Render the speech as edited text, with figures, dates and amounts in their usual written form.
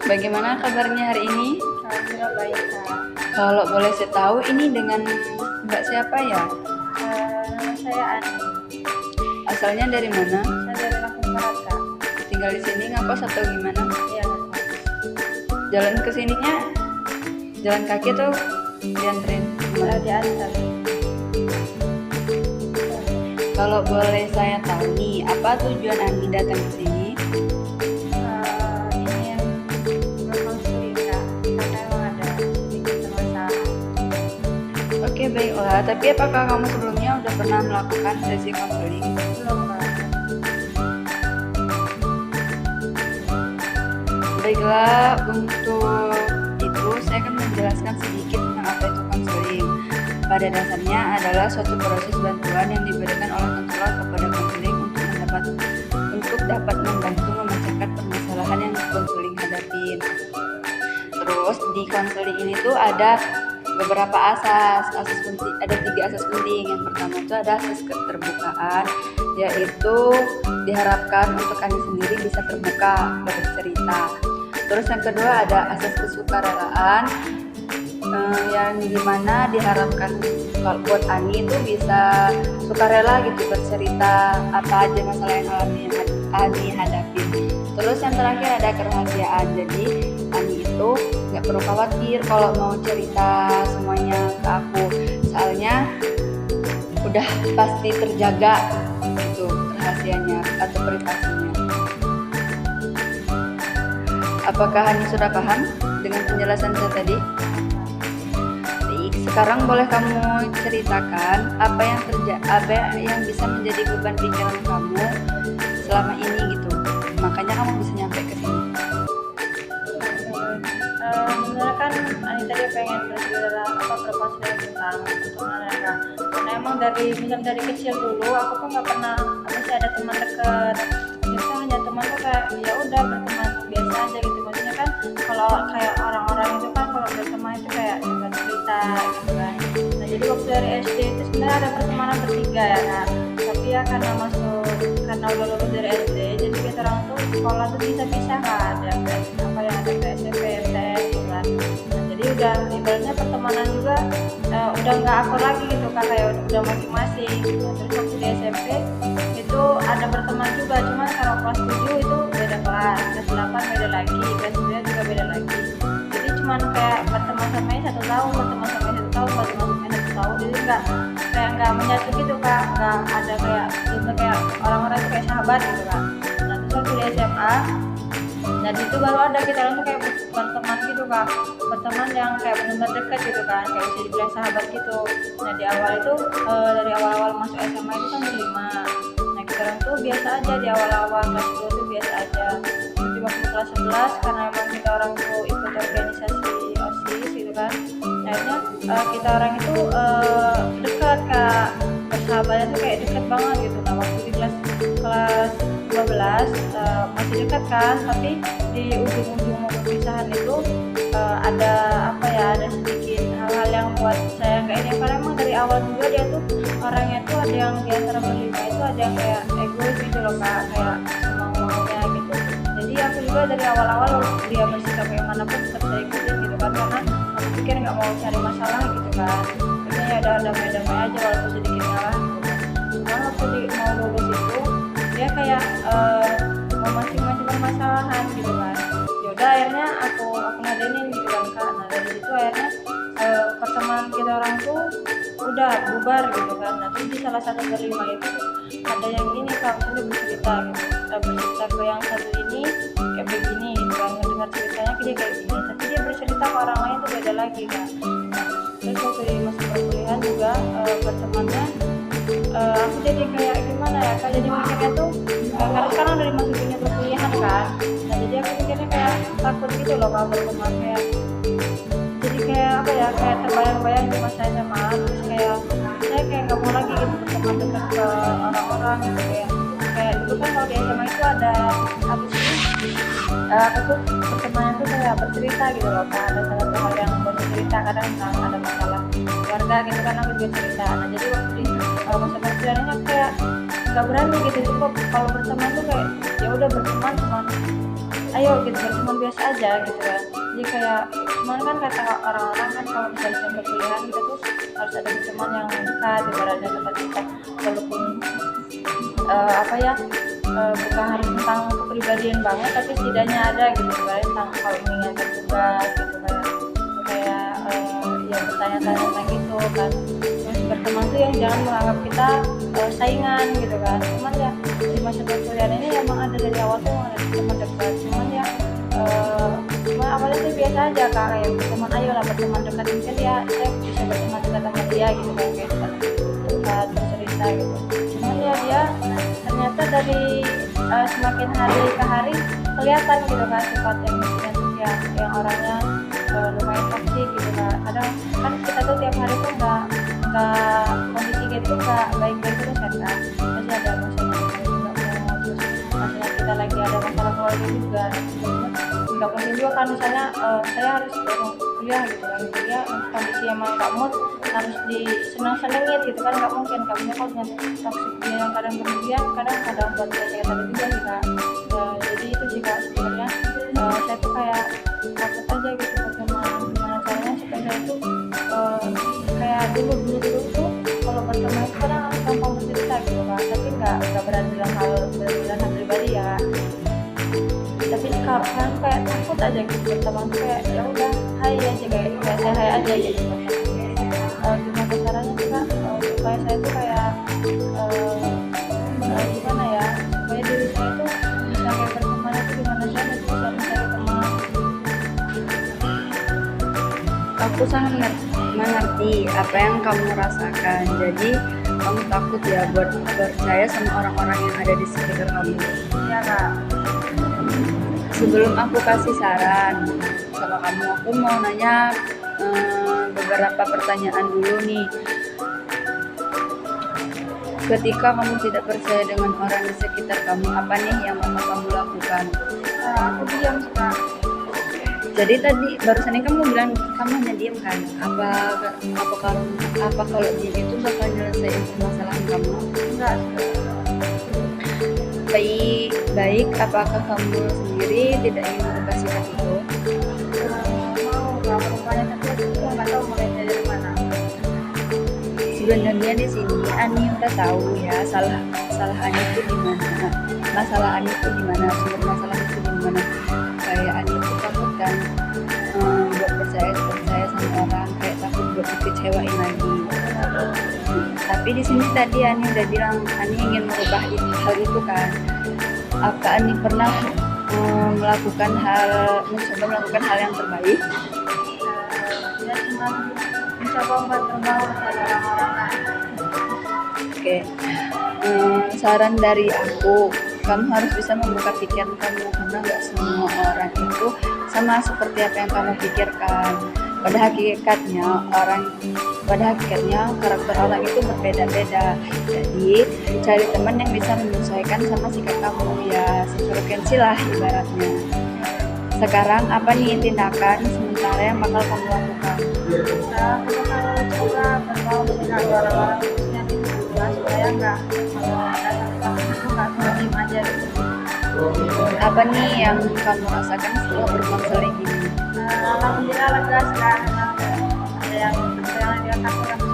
Bagaimana kabarnya hari ini? Alhamdulillah baik, Kak. Kalau boleh saya tahu ini dengan Mbak siapa ya? Nama saya Ani. Asalnya dari mana? Saya dari Lampung Barat, Kak. Tinggal di sini ngekos atau gimana? Iya, Kak. Jalan ke sininya jalan kaki atau dianterin? Diantar. Kalau boleh saya tahu nih, apa tujuan Ani datang ke sini? Ingin berkonseling, Kak. Karena emang ada sedikit masalah. Oke, baiklah. Tapi apakah kamu sebelumnya udah pernah melakukan sesi konseling? Belum, Kak. Baiklah, untuk itu saya akan menjelaskan sedikit tentang apa itu konseling. Pada dasarnya adalah suatu proses bantuan yang diberikan oleh konselor kepada konseling untuk dapat membantu memecahkan permasalahan yang konseling hadapin. Terus di konseling ini tuh ada beberapa asas penting, ada 3 asas penting. Yang pertama itu ada asas keterbukaan, yaitu diharapkan untuk Ani sendiri bisa terbuka bercerita. Terus yang kedua ada asas kesukarelaan, yang dimana diharapkan kalau buat Ani itu bisa sukarela gitu bercerita apa aja masalah yang Ani hadapi. Terus yang terakhir ada kerahasiaan, jadi Ani itu nggak perlu khawatir kalau mau cerita semuanya ke aku, soalnya udah pasti terjaga gitu rahasianya atau privasinya. Apakah Ani sudah paham dengan penjelasan saya tadi? Sekarang boleh kamu ceritakan apa yang bisa menjadi beban pikiran kamu selama ini gitu. Makanya kamu bisa nyampe ke sini. Sebenarnya kan Ani tadi pengen berkonseling tentang pertemanan, Kak. Karena emang dari kecil dulu aku tuh nggak pernah ada teman dekat. Biasa hanya teman tuh kayak ya udah berteman biasa aja gitu. Maksudnya kan kalau kayak orang-orang itu kan kalau berteman itu kayak cerita gitu kan. Nah jadi waktu dari SD itu sebenarnya ada pertemanan bertiga ya, Kak. Tapi ya karena udah lulus dari SD, jadi kita orang tuh sekolah tuh bisa-bisa kan, ada apa yang ada kayak SMP, MTS gitu kan. Nah jadi udah ibaratnya pertemanan juga udah nggak akur lagi gitu kan, kayak udah masing-masing gitu. Terus waktu di SMP itu ada berteman juga, cuma kalau kelas 7 itu beda kelas, kelas 8 beda lagi, kelas 9 juga beda lagi. Jadi cuman kayak berteman samanya 1 tahun, berteman samanya 1 tahun, berteman samanya 1 tahun. Jadi nggak menyatu gitu, Kak. Nggak ada kayak orang-orang itu kayak sahabat gitu kan. Nah terus waktu di SMA, dan itu baru ada kita orang tuh kayak berteman gitu, Kak. Berteman yang kayak benar-benar dekat gitu kan, kayak bisa dibilang sahabat gitu. Nah di awal itu dari awal-awal masuk SMA itu kan berlima. Nah kita orang tuh biasa aja di awal-awal kelas 10 tuh biasa aja. Tapi waktu kelas 11 karena emang kita orang tuh ikut organisasi OSIS gitu kan, akhirnya kita orang itu dekat, Kak. Persahabatnya tuh kayak dekat banget gitu. Nah waktu di kelas 12 masih dekat kan, tapi di ujung-ujung perpisahan itu ada sedikit hal-hal yang buat saya nggak ini, karena emang dari awal juga dia tuh orangnya tuh ada yang di antara berlima itu ada yang kayak egois gitu loh, Kak, kayak semau-maunya gitu. Jadi aku juga dari awal-awal dia bersikap kayak manapun tetap saya ikutin gitu kan, karena aku pikir nggak mau cari masalah gitu kan. Kayaknya ya udah damai-damai aja walaupun sedikit ngalah gitu kan. Cuma waktu mau lulus itu dia kayak memancing-mancing permasalahan gitu kan. Yaudah akhirnya aku ladenin gitu kan, Kak. Nah dari situ akhirnya pertemanan kita orang tuh udah bubar gitu kan. Nah terus di salah satu berlima itu ada yang ini, Kak, misalnya bercerita gitu, bercerita ke yang satu ini kayak begini gitu kan, mendengar ceritanya dia kayak gini, tapi dia bercerita ke orang lain tuh beda lagi, Kak. Nah terus waktu di masa perkuliahan juga bertemannya aku jadi kayak gimana ya, Kak, jadi mikirnya tuh karena sekarang dari masuknya perkuliahan kan. Nah jadi aku mikirnya kayak takut gitu loh kalau berteman, kayak jadi kayak apa ya, kayak terbayang-bayang di masa SMA. Terus kayak saya kayak nggak mau lagi gitu berteman dekat ke orang-orang gitu, kayak dulu kan kalau di SMA itu ada apa sih aku tuh pertemanan tuh kayak bercerita gitu loh, Kak. Ada salah satu hal yang buat cerita, kadang ada masalah keluarga gitu kan aku juga cerita. Nah jadi waktu di masa perkuliahannya kayak nggak berani gitu, cukup kalau berteman tuh kayak ya udah berteman cuman ayo gitu berteman biasa aja gitu kan. Jadi kayak cuman kan kata orang-orang kan kalau misalnya perkuliahan kita tuh harus ada teman yang dekat ibaratnya tempat kita walaupun apa ya bukan harus tentang kepribadian banget tapi setidaknya ada gitu kan tentang kalau mengingatkan tugas gitu kayak ya bertanya-tanya tentang itu kan. Terus berteman tuh yang jangan menganggap kita saingan gitu kan. Cuman ya di masa perkuliahan ini emang ada dari awal tuh ada teman dekat. Cuman ya cuma awalnya sih biasa aja kak kayak berteman ayo lah berteman dekat mungkin ya saya bisa berteman dekat sama dia gitu kan kayak dekat bercerita gitu. Cuman ya dia ternyata dari semakin hari ke hari kelihatan gitu kan sifat yang orangnya lumayan toksik gitu kan. Kadang kan kita tuh tiap hari tuh nggak kondisi gitu nggak baik-baik terus kan kak. Pasti ada masalah juga terus masalah kita lagi ada masalah keluarga juga. Nggak mungkin juga kan misalnya saya harus kuliah gitu kan kuliah kondisi emang nggak mood harus disenang-senengin gitu kan nggak mungkin kamunya kok dengan toksik dia yang kadang berlebihan kadang buat saya tadi juga sih kak. Jadi itu sih kak sebenarnya saya tuh kayak takut aja gitu bagaimana caranya supaya saya tuh kayak dulu tuh kalau berteman itu kadang harus gampang bercerita gitu kak tapi nggak berani dalam hal pribadi ya. Tapi kan kayak takut aja gitu berteman tuh kayak ya udah hai aja kayak saya hai aja gitu. Gimana caranya sih kak supaya saya tuh kayak gimana ya supaya diri saya tuh bisa kayak berteman itu gimana saya tuh bisa mencari teman. Aku sangat mengerti apa yang kamu rasakan. Jadi kamu takut ya buat percaya sama orang-orang yang ada di sekitar kamu. Iya kak. Sebelum aku kasih saran sama kamu, aku mau nanya beberapa pertanyaan dulu nih. Ketika kamu tidak percaya dengan orang di sekitar kamu, apa nih yang bakal kamu lakukan? Aku diam sih kak. Jadi tadi barusan ini kamu bilang kamu hanya diam kan? Apa kalau diam itu bakal nyelesain permasalahan kamu? Enggak Baik, apakah kamu sendiri tidak ingin merubah sikap itu? mau nggak berupaya tapi aku nggak tahu mulai dari mana. Sebenarnya di sini Ani udah tahu ya salah Ani itu di mana, masalah Ani itu di mana, sumber masalah itu di mana. Kayak Ani itu takut kan buat percaya sama orang, kayak takut buat dikecewain lagi. Tapi di sini tadi Ani udah bilang Ani ingin merubah hal itu kan. Apa Ani pernah mencoba melakukan hal yang terbaik? Ya cuma mencoba buat terbawa pada orang-orang kan. Oke. Saran dari aku, kamu harus bisa membuka pikiran kamu karena nggak semua orang itu sama seperti apa yang kamu pikirkan. Pada hakikatnya karakter orang itu berbeda-beda. Jadi cari teman yang bisa menyesuaikan sama sikap kamu ya, sefrekuensi lah ibaratnya. Sekarang apa nih tindakan sementara yang bakal kamu lakukan? Aku bakal coba berbaur dengan orang-orang khususnya di kelas supaya nggak kalau ada yang itu nggak diem aja gitu. Apa nih yang kamu rasakan setelah berkonseling gini? Alhamdulillah lega sekarang ada yang dirasakan